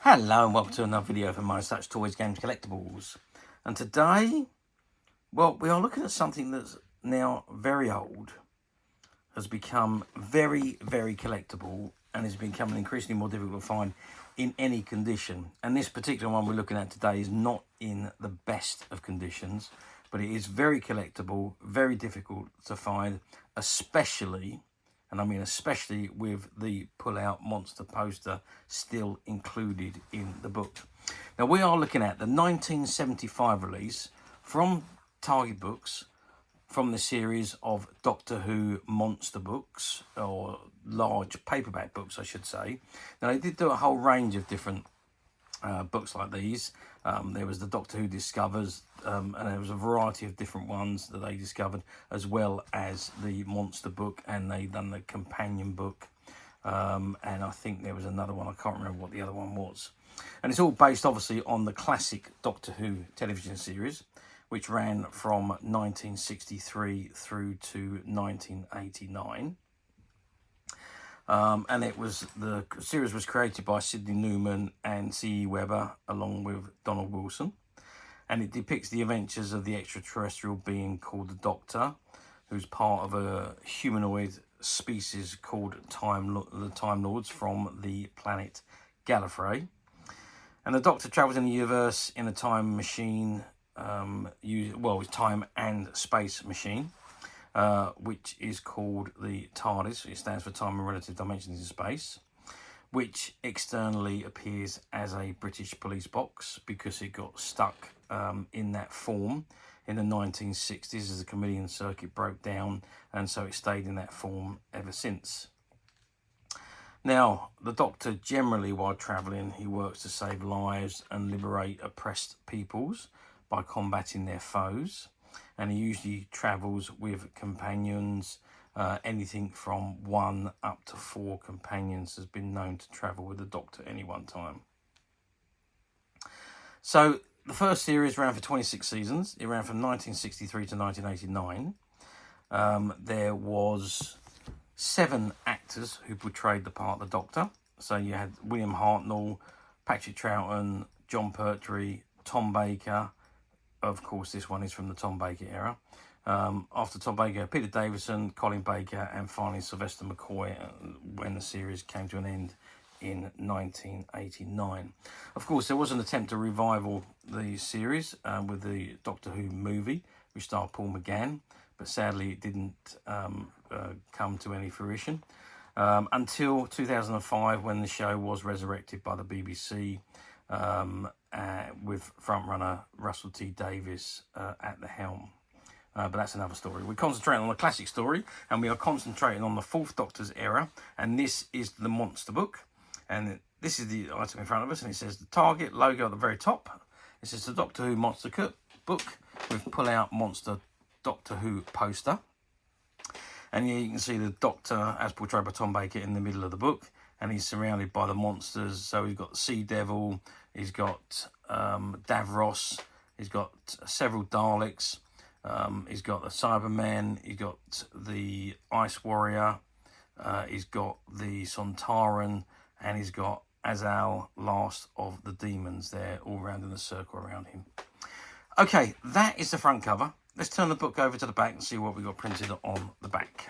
Hello and welcome to another video from My Such Toys, Games, Collectibles. And today, well, we are looking at something that's now very old, has become very, very collectible, and is becoming increasingly more difficult to find in any condition. And this particular one we're looking at today is not in the best of conditions, but it is very collectible, very difficult to find, especially, and I mean especially, with the pull-out monster poster still included in the book. Now we are looking at the 1975 release from Target Books, from the series of Doctor Who monster books, or large paperback books I should say. Now they did do a whole range of different books like these. There was the Doctor Who Discovers, and there was a variety of different ones that they discovered, as well as the monster book, and they done the companion book, and I think there was another one, I can't remember what the other one was. And it's all based obviously on the classic Doctor Who television series, which ran from 1963 through to 1989. And the series was created by Sidney Newman and C.E. Weber, along with Donald Wilson. And it depicts the adventures of the extraterrestrial being called the Doctor, who's part of a humanoid species called the Time Lords from the planet Gallifrey. And the Doctor travels in the universe in a time machine, it's time and space machine. Which is called the TARDIS. It stands for Time and Relative Dimensions in Space, which externally appears as a British police box because it got stuck in that form in the 1960s as the chameleon circuit broke down, and so it stayed in that form ever since. Now, the Doctor generally, while travelling, he works to save lives and liberate oppressed peoples by combating their foes. And he usually travels with companions. Anything from 1 up to 4 companions has been known to travel with the Doctor at any one time. So the first series ran for 26 seasons. It ran from 1963 to 1989. There was 7 actors who portrayed the part of the Doctor. So you had William Hartnell, Patrick Troughton, John Pertwee, Tom Baker. Of course, this one is from the Tom Baker era. After Tom Baker, Peter Davison, Colin Baker, and finally Sylvester McCoy, when the series came to an end in 1989. Of course, there was an attempt to revival the series with the Doctor Who movie, which starred Paul McGann, but sadly it didn't come to any fruition until 2005, when the show was resurrected by the BBC, with frontrunner Russell T Davies at the helm. But that's another story. We're concentrating on the classic story, and we are concentrating on the 4th Doctor's era, and this is the monster book. And this is the item in front of us, and it says the Target logo at the very top. It says the Doctor Who monster book with pull-out monster Doctor Who poster. And here you can see the Doctor, as portrayed by Tom Baker, in the middle of the book, and he's surrounded by the monsters. So he's got the Sea Devil, he's got Davros, he's got several Daleks, he's got the Cybermen, he's got the Ice Warrior, he's got the Sontaran, and he's got Azal, last of the demons, there all round in a circle around him. Okay, that is the front cover. Let's turn the book over to the back and see what we got printed on the back.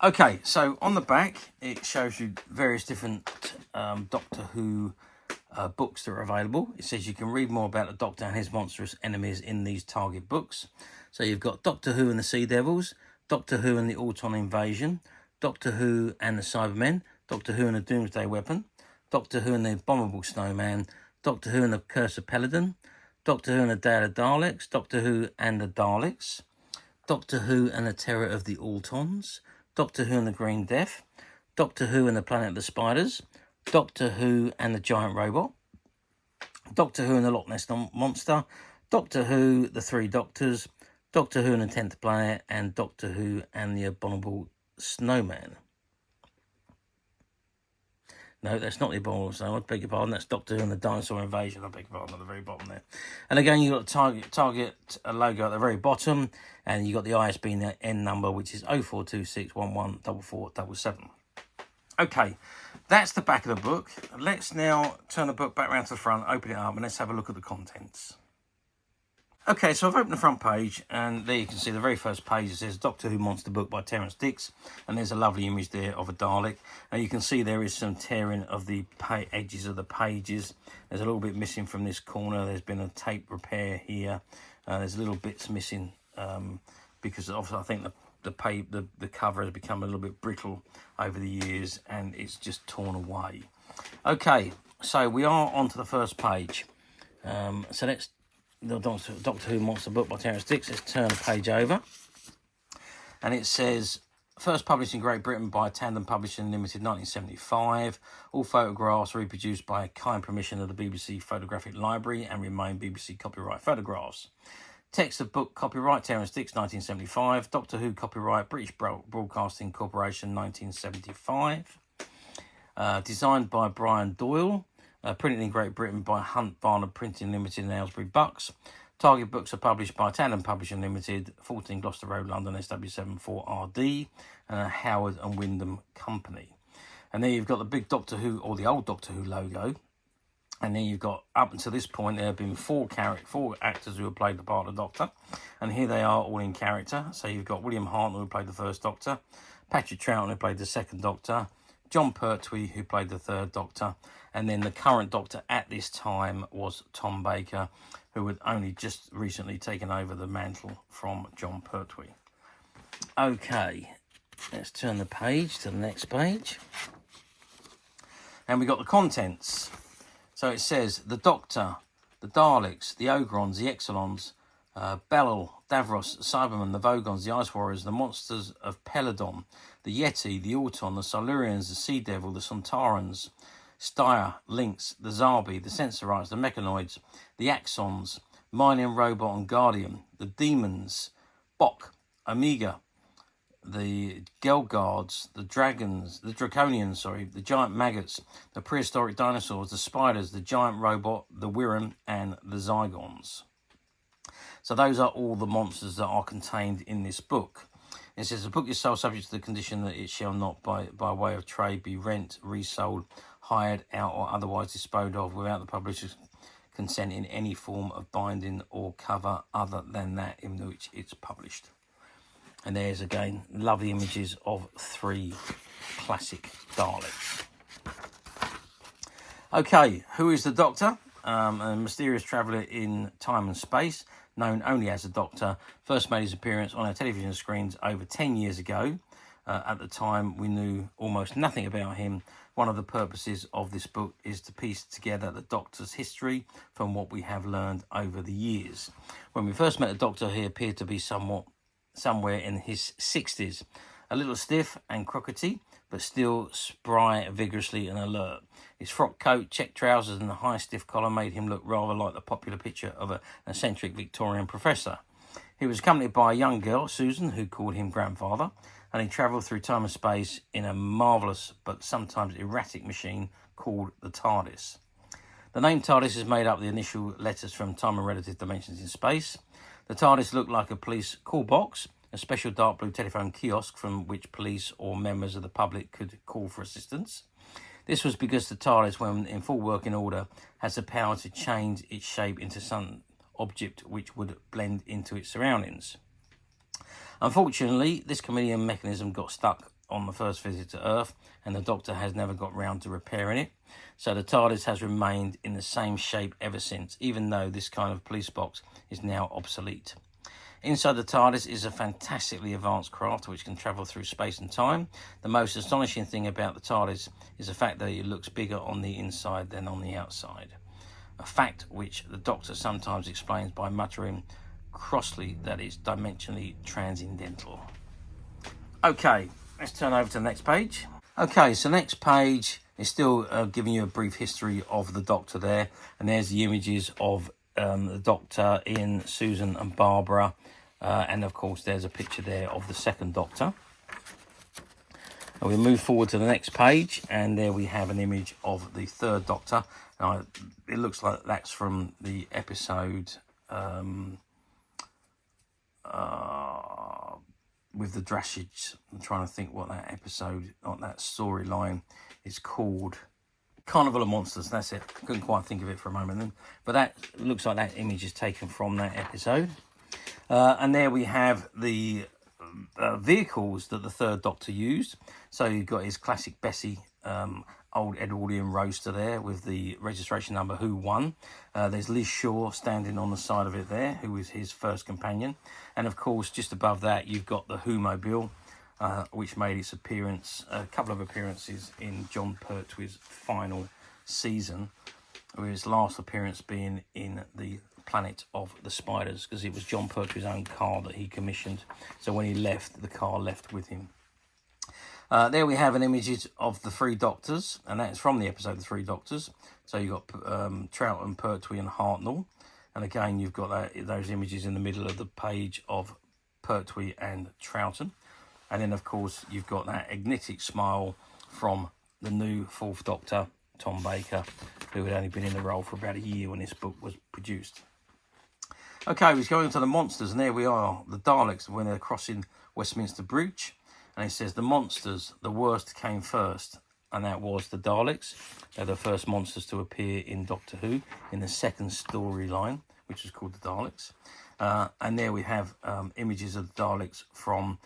Okay, so on the back, it shows you various different Doctor Who books that are available. It says you can read more about the Doctor and his monstrous enemies in these Target books. So you've got Doctor Who and the Sea Devils, Doctor Who and the Auton Invasion, Doctor Who and the Cybermen, Doctor Who and the Doomsday Weapon, Doctor Who and the Abominable Snowman, Doctor Who and the Curse of Peladon, Doctor Who and the Day of the Daleks, Doctor Who and the Daleks, Doctor Who and the Terror of the Autons, Doctor Who and the Green Death, Doctor Who and the Planet of the Spiders, Doctor Who and the Giant Robot, Doctor Who and the Loch Ness Monster, Doctor Who, the 3 Doctors, Doctor Who and the 10th Planet, and Doctor Who and the Abominable Snowman. No, that's not the Abominable Snowman, I beg your pardon. That's Doctor Who and the Dinosaur Invasion, I beg your pardon, at the very bottom there. And again, you've got the Target logo at the very bottom, and you've got the ISBN number, which is 0426114477. Okay, that's the back of the book. Let's now turn the book back around to the front, open it up, and let's have a look at the contents. Okay, so I've opened the front page, and there you can see the very first page. It says Doctor Who Monster Book by Terrence Dicks, and there's a lovely image there of a Dalek. And you can see there is some tearing of the edges of the pages. There's a little bit missing from this corner. There's been a tape repair here. There's little bits missing because obviously I think the cover has become a little bit brittle over the years, and it's just torn away. Okay, so we are on to the first page. So let's the Doctor Who Monster Book by Terrence Dicks. Let's turn the page over. And it says, first published in Great Britain by Tandem Publishing Limited, 1975. All photographs reproduced by kind permission of the BBC Photographic Library and remain BBC copyright photographs. Text of book copyright Terrence Dicks, 1975. Doctor Who copyright British Broadcasting Corporation, 1975. Designed by Brian Doyle. Printed in Great Britain by Hunt Varner Printing Limited and Aylesbury Bucks. Target books are published by Tandem Publishing Limited, 14 Gloucester Road, London, SW74RD, and a Howard and Wyndham Company. And then you've got the big Doctor Who, or the old Doctor Who logo. And then you've got, up until this point, there have been four actors who have played the part of the Doctor. And here they are all in character. So you've got William Hartnell, who played the first Doctor. Patrick Troughton, who played the second Doctor. John Pertwee, who played the third Doctor. And then the current Doctor at this time was Tom Baker, who had only just recently taken over the mantle from John Pertwee. Okay, let's turn the page to the next page. And we got the contents. So it says, the Doctor, the Daleks, the Ogrons, the Exolons, Bellal, Davros, Cybermen, the Vogons, the Ice Warriors, the Monsters of Peladon, the Yeti, the Auton, the Silurians, the Sea Devil, the Sontarans, Styre, Lynx, the Zarbi, the Sensorites, the Mechanoids, the Axons, Mining Robot and Guardian, the Demons, Bok, Omega, the Gelgards, the Dragons, the Draconians, the Giant Maggots, the Prehistoric Dinosaurs, the Spiders, the Giant Robot, the Wirram, and the Zygons. So those are all the monsters that are contained in this book. It says, the book is sold subject to the condition that it shall not, by way of trade, be rent, resold, hired out, or otherwise disposed of without the publisher's consent in any form of binding or cover other than that in which it's published. And there's, again, lovely images of three classic Daleks. Okay, who is the Doctor? A mysterious traveller in time and space, known only as the Doctor, first made his appearance on our television screens over 10 years ago. At the time, we knew almost nothing about him. One of the purposes of this book is to piece together the Doctor's history from what we have learned over the years. When we first met the Doctor, he appeared to be somewhere in his 60s, a little stiff and crookedy, but still spry, vigorously and alert. His frock coat, check trousers and a high stiff collar made him look rather like the popular picture of an eccentric Victorian professor. He was accompanied by a young girl, Susan, who called him grandfather, and he travelled through time and space in a marvellous but sometimes erratic machine called the TARDIS. The name TARDIS is made up of the initial letters from Time and Relative Dimensions in Space. The TARDIS looked like a police call box, a special dark blue telephone kiosk from which police or members of the public could call for assistance. This was because the TARDIS, when in full working order, has the power to change its shape into some object which would blend into its surroundings. Unfortunately, this chameleon mechanism got stuck on the first visit to Earth, and the Doctor has never got round to repairing it. So the TARDIS has remained in the same shape ever since, even though this kind of police box is now obsolete. Inside the TARDIS is a fantastically advanced craft which can travel through space and time. The most astonishing thing about the TARDIS is the fact that it looks bigger on the inside than on the outside. A fact which the Doctor sometimes explains by muttering crossly that it's dimensionally transcendental. Okay, let's turn over to the next page. Okay, so next page is still giving you a brief history of the Doctor there. And there's the images of the Doctor, Ian, Susan and Barbara. And of course, there's a picture there of the second Doctor. And we move forward to the next page. And there we have an image of the third Doctor. Now, it looks like that's from the with the Drashids. I'm trying to think what that episode, not that storyline, is called. Carnival of Monsters, that's it. Couldn't quite think of it for a moment then. But that looks like that image is taken from that episode. And there we have the vehicles that the third Doctor used. So you've got his classic Bessie old Edwardian roadster there with the registration number Who Won. There's Liz Shaw standing on the side of it there, who was his first companion. And of course, just above that, you've got the Who-mobile, which made its appearance, a couple of appearances in John Pertwee's final season, with his last appearance being in the Planet of the Spiders, because it was John Pertwee's own car that he commissioned. So when he left, the car left with him. There we have an image of the Three Doctors, and that's from the episode The Three Doctors. So you've got Troughton, Pertwee and Hartnell. And again, you've got those images in the middle of the page of Pertwee and Troughton. And then, of course, you've got that enigmatic smile from the new Fourth Doctor, Tom Baker, who had only been in the role for about a year when this book was produced. Okay, we're going to the monsters, and there we are, the Daleks, when they're crossing Westminster Bridge. And it says, the monsters, the worst came first. And that was the Daleks. They're the first monsters to appear in Doctor Who, in the second storyline, which was called the Daleks. And there we have images of the Daleks from...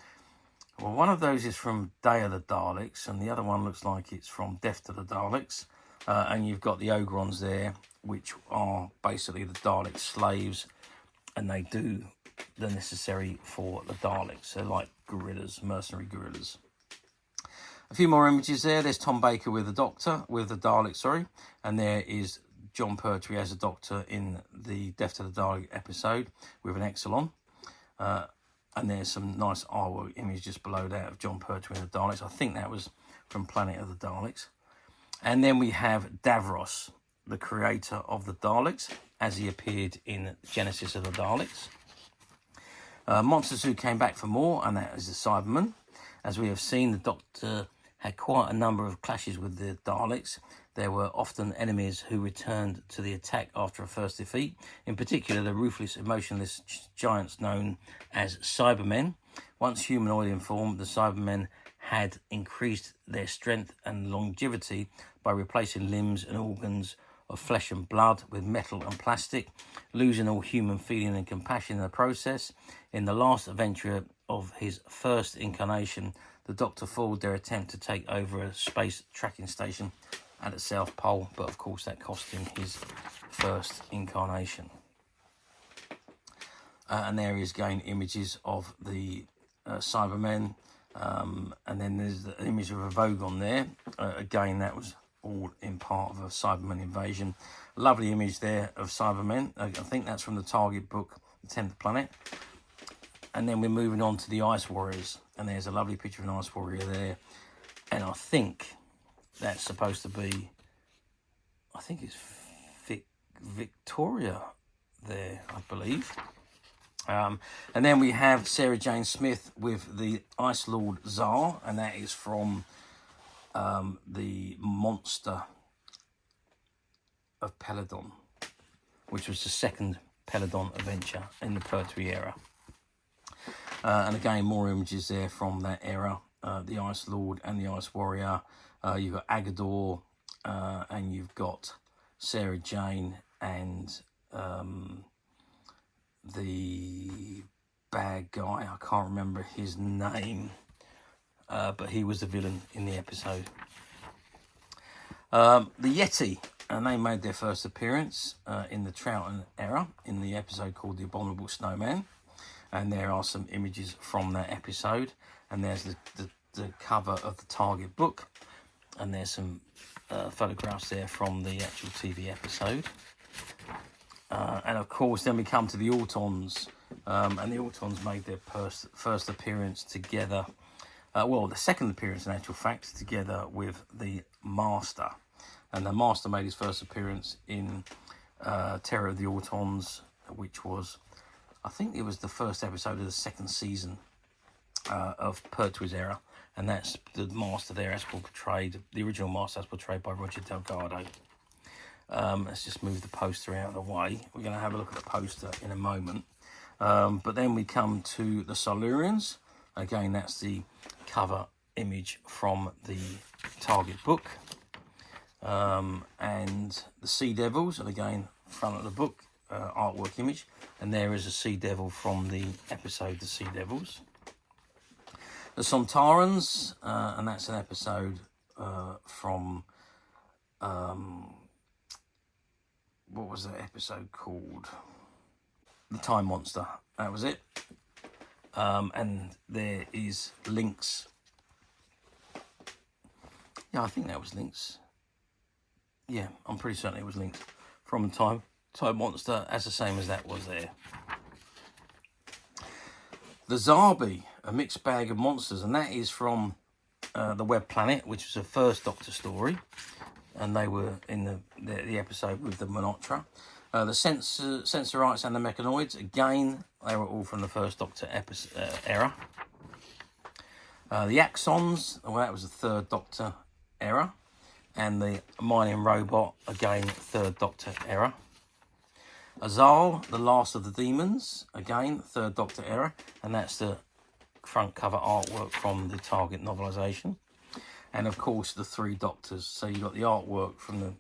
Well, one of those is from Day of the Daleks, and the other one looks like it's from Death to the Daleks. And you've got the Ogrons there, which are basically the Dalek slaves, and they do the necessary for the Daleks. They're like guerrillas, mercenary guerrillas. A few more images there. There's Tom Baker with the Doctor, with the Daleks, sorry. And there is John Pertwee as a Doctor in the Death to the Dalek episode with an Exelon. And there's some nice artwork image just below that of John Pertwee and the Daleks. I think that was from Planet of the Daleks. And then we have Davros, the creator of the Daleks, as he appeared in Genesis of the Daleks. Monsters who came back for more, and that is the Cybermen. As we have seen, the Doctor had quite a number of clashes with the Daleks. There were often enemies who returned to the attack after a first defeat. In particular, the ruthless, emotionless giants known as Cybermen. Once humanoid in form, the Cybermen had increased their strength and longevity by replacing limbs and organs of flesh and blood with metal and plastic, losing all human feeling and compassion in the process. In the last adventure of his first incarnation, the Doctor foiled their attempt to take over a space tracking station at the South Pole, but of course that cost him his first incarnation. And there is again images of the Cybermen, and then there's the image of a Vogon there. Again, that was all in part of a Cyberman invasion. A lovely image there of Cybermen. I think that's from the Target book, The 10th Planet. And then we're moving on to the Ice Warriors, and there's a lovely picture of an Ice Warrior there. And I think that's supposed to be, I think it's Victoria there, I believe. And then we have Sarah Jane Smith with the Ice Lord Tsar, and that is from the Monster of Peladon, which was the second Peladon adventure in the Pertwee era. And again, more images there from that era, the Ice Lord and the Ice Warrior. You've got Agador, and you've got Sarah Jane and the bad guy. I can't remember his name, but he was the villain in the episode. The Yeti, and they made their first appearance in the Troughton era in the episode called The Abominable Snowman. And there are some images from that episode. And there's the cover of the Target book. And there's some photographs there from the actual TV episode. And of course, then we come to the Autons. And the Autons made their first appearance together. The second appearance, in actual fact, together with the Master. And the Master made his first appearance in Terror of the Autons, which was, I think it was the first episode of the second season of Pertwee's era. And that's the Master there as portrayed, the original Master as portrayed by Roger Delgado. Let's just move the poster out of the way. We're going to have a look at the poster in a moment. But then we come to the Silurians. Again, that's the cover image from the Target book. And the Sea Devils, and again, front of the book, artwork image. And there is a Sea Devil from the episode The Sea Devils. The Sontarans, and that's an episode from, what was that episode called? The Time Monster, that was it. And there is links. Yeah, I think that was links. Yeah, I'm pretty certain it was links from Time Monster, as the same as that was there. The Zarbi, a mixed bag of monsters, and that is from the Web Planet, which was a first Doctor story, and they were in the episode with the Monotra. The Sensorites and the Mechanoids, again, they were all from the first Doctor era. The Axons, well, that was the third Doctor era. And the Mining Robot, again, third Doctor era. Azal, the Last of the Demons, again, third Doctor era. And that's the front cover artwork from the Target novelisation. And, of course, the three Doctors. So you've got the artwork from the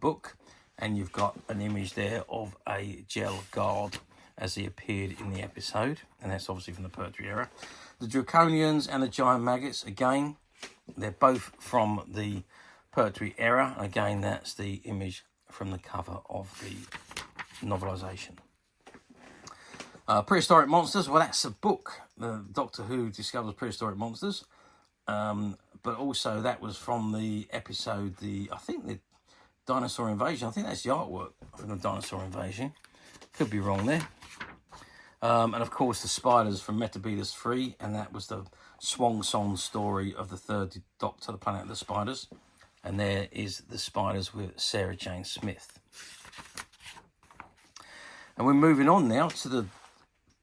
book, and you've got an image there of a gel guard as he appeared in the episode. And that's obviously from the Pertwee era. The Draconians and the Giant Maggots, again, they're both from the Pertwee era. Again, that's the image from the cover of the novelisation. Prehistoric Monsters, well, that's a book. The Doctor Who discovers prehistoric monsters. But also that was from the episode, I think the Dinosaur Invasion. I think that's the artwork from the Dinosaur Invasion. Could be wrong there. And of course the Spiders from Metebelis 3, and that was the swan song story of the third Doctor, the Planet of the Spiders. And there is the Spiders with Sarah Jane Smith. And we're moving on now to the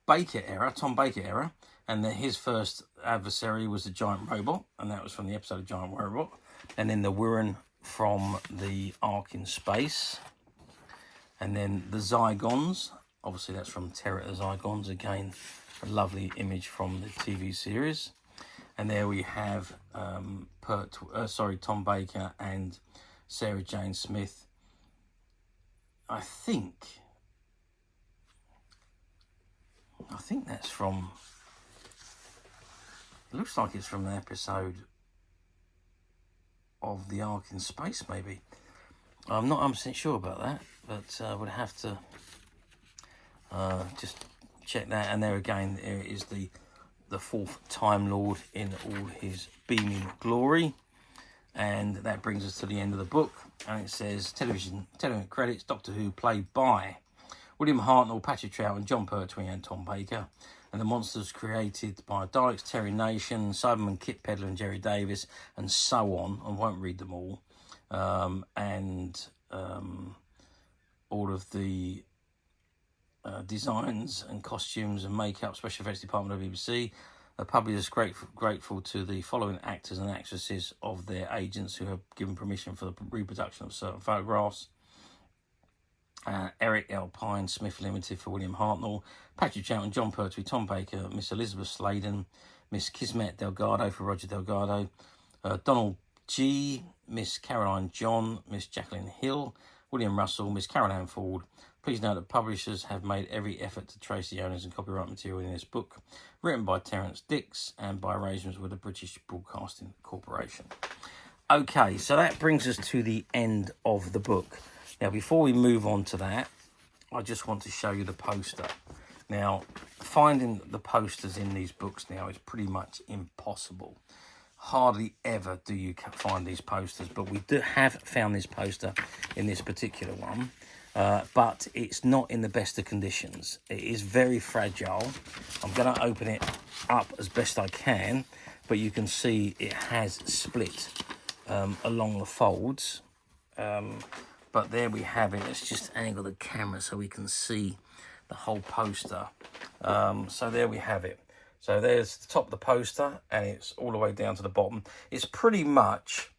Baker era, Tom Baker era. And his first adversary was the Giant Robot, and that was from the episode of Giant Robot. And then the Wirren from the Ark in Space. And then the Zygons, obviously that's from Terror of the Zygons, again, a lovely image from the TV series. And there we have Tom Baker and Sarah Jane Smith. I think that's from, it looks like it's from an episode of the Ark in Space, maybe. I'm not 100% sure about that, but I would have to just check that. And there again, there is the fourth Time Lord in all his beaming glory. And that brings us to the end of the book. And it says, television credits, Doctor Who, played by William Hartnell, Patrick Troughton, John Pertwee and Tom Baker. And the monsters created by Daleks, Terry Nation, Cyberman, Kit Pedler and Jerry Davis, and so on. I won't read them all. All of the designs and costumes and makeup, special effects department of BBC. The public is grateful to the following actors and actresses of their agents who have given permission for the reproduction of certain photographs. Eric L. Pine Smith Limited for William Hartnell, Patrick Troughton, John Pertwee, Tom Baker, Miss Elizabeth Sladen, Miss Kismet Delgado for Roger Delgado, Donald G, Miss Caroline John, Miss Jacqueline Hill, William Russell, Miss Carol Ann Ford. Please note that publishers have made every effort to trace the owners and copyright material in this book, written by Terrence Dicks and by arrangements with the British Broadcasting Corporation. Okay, so that brings us to the end of the book. Now, before we move on to that, I just want to show you the poster. Now, finding the posters in these books now is pretty much impossible. Hardly ever do you find these posters, but we have found this poster in this particular one. But it's not in the best of conditions. It is very fragile. I'm going to open it up as best I can, but you can see it has split along the folds. But there we have it. Let's just angle the camera so we can see the whole poster. So there we have it. So there's the top of the poster, and it's all the way down to the bottom. It's pretty much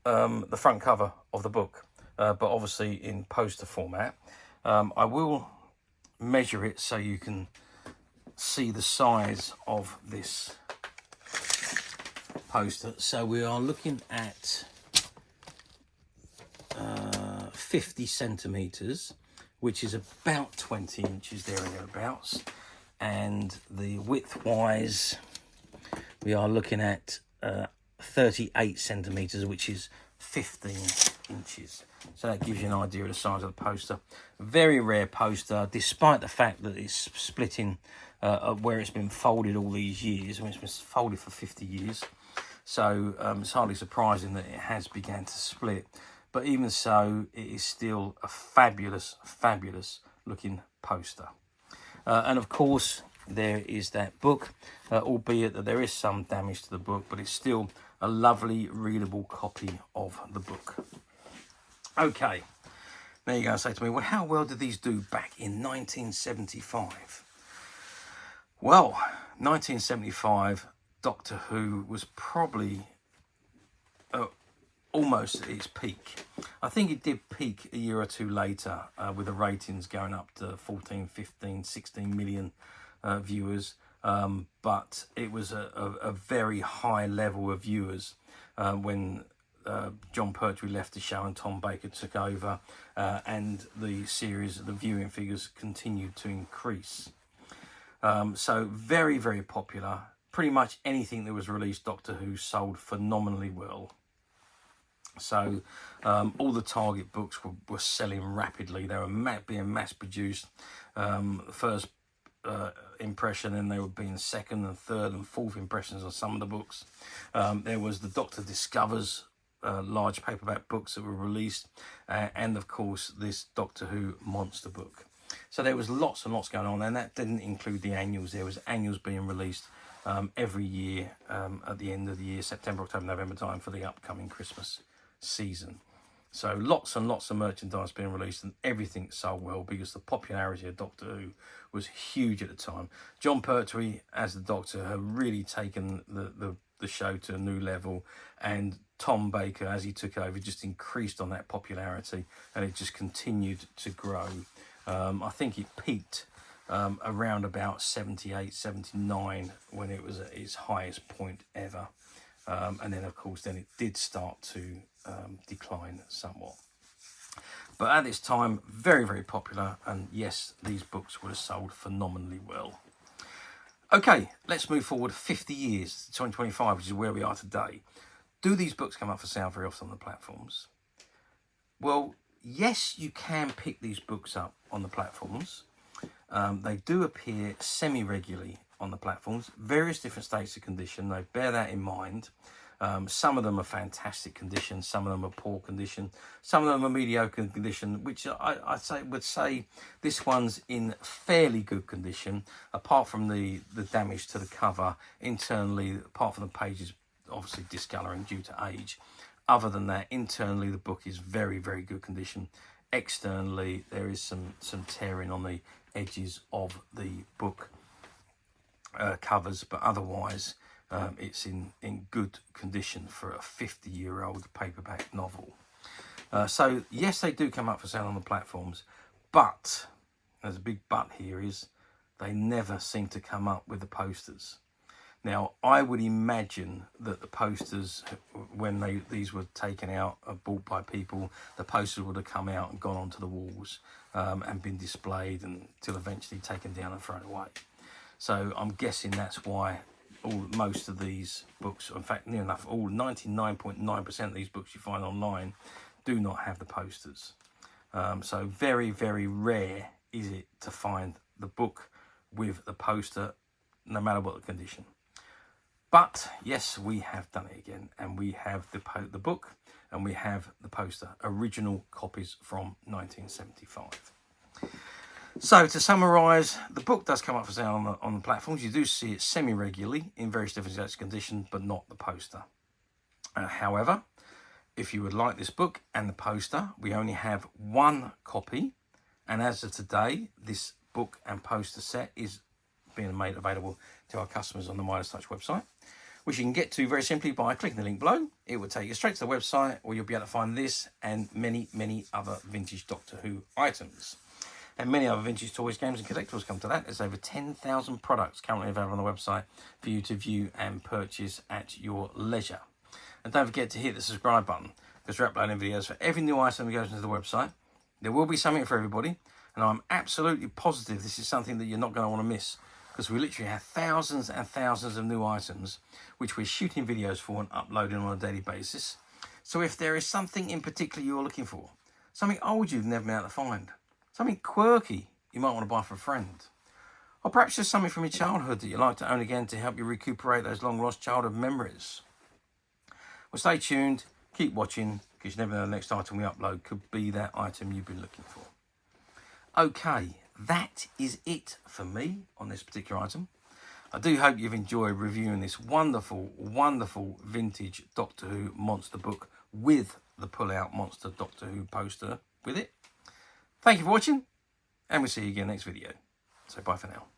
the front cover of the book. But obviously in poster format. I will measure it so you can see the size of this poster. So we are looking at 50 centimetres, which is about 20 inches there and thereabouts. And the width-wise, we are looking at 38 centimetres, which is 15 inches. So that gives you an idea of the size of the poster. Very rare poster, despite the fact that it's splitting where it's been folded all these years. I mean, it's been folded for 50 years. So it's hardly surprising that it has begun to split. But even so, it is still a fabulous, fabulous looking poster. And of course, there is that book, albeit that there is some damage to the book, but it's still a lovely, readable copy of the book. Okay, now you're going to say to me, well, how well did these do back in 1975? Well, 1975, Doctor Who was probably almost at its peak. I think it did peak a year or two later with the ratings going up to 14, 15, 16 million viewers. But it was a very high level of viewers when John Pertwee left the show and Tom Baker took over, and the viewing figures continued to increase. So very, very popular. Pretty much anything that was released Doctor Who sold phenomenally well. So all the Target books were selling rapidly. They were being mass produced. First impression, and they were being second and third and fourth impressions on some of the books. There was the Doctor Discovers large paperback books that were released, and of course this Doctor Who monster book. So there was lots and lots going on, and that didn't include the annuals. There was annuals being released every year at the end of the year, September, October, November time, for the upcoming Christmas season. So lots and lots of merchandise being released, and everything sold well because the popularity of Doctor Who was huge at the time. John Pertwee as the Doctor had really taken the show to a new level, and Tom Baker, as he took over, just increased on that popularity, and it just continued to grow. I think it peaked around about 78, 79 when it was at its highest point ever. And then, of course, then it did start to decline somewhat. But at this time, very, very popular. And yes, these books would have sold phenomenally well. Okay, let's move forward 50 years to 2025, which is where we are today. Do these books come up for sale very often on the platforms? Well, yes, you can pick these books up on the platforms. They do appear semi-regularly on the platforms, various different states of condition. They bear that in mind. Some of them are fantastic condition, some of them are poor condition, some of them are mediocre condition, which I would say this one's in fairly good condition, apart from the damage to the cover internally, apart from the pages obviously discolouring due to age. Other than that, internally the book is very, very good condition. Externally, there is some tearing on the edges of the book covers, but otherwise it's in good condition for a 50-year-old paperback novel. So yes, they do come up for sale on the platforms, but there's a big but here, is they never seem to come up with the posters. Now, I would imagine that the posters, when these were taken out, bought by people, the posters would have come out and gone onto the walls and been displayed until eventually taken down and thrown away. So I'm guessing that's why most of these books, in fact, near enough all 99.9% of these books you find online do not have the posters. So very, very rare is it to find the book with the poster, no matter what the condition. But yes, we have done it again, and we have the book and we have the poster, original copies from 1975. So to summarise, the book does come up for sale on the platforms. You do see it semi-regularly in various different states of condition, but not the poster. However, if you would like this book and the poster, we only have one copy, and as of today, this book and poster set is being made available to our customers on the Midas Touch website, which you can get to very simply by clicking the link below. It will take you straight to the website, where you'll be able to find this and many, many other vintage Doctor Who items. and many other vintage toys, games and collectibles come to that. There's over 10,000 products currently available on the website for you to view and purchase at your leisure. And don't forget to hit the subscribe button, because we're uploading videos for every new item that goes into the website. There will be something for everybody, and I'm absolutely positive this is something that you're not going to want to miss, because we literally have thousands and thousands of new items which we're shooting videos for and uploading on a daily basis. So if there is something in particular you're looking for, something old you've never been able to find, something quirky you might want to buy for a friend, or perhaps just something from your childhood that you'd like to own again to help you recuperate those long lost childhood memories. Well, stay tuned, keep watching, because you never know the next item we upload could be that item you've been looking for. Okay, that is it for me on this particular item. I do hope you've enjoyed reviewing this wonderful, wonderful vintage Doctor Who monster book with the pull-out monster Doctor Who poster with it. Thank you for watching, and we'll see you again next video. So bye for now.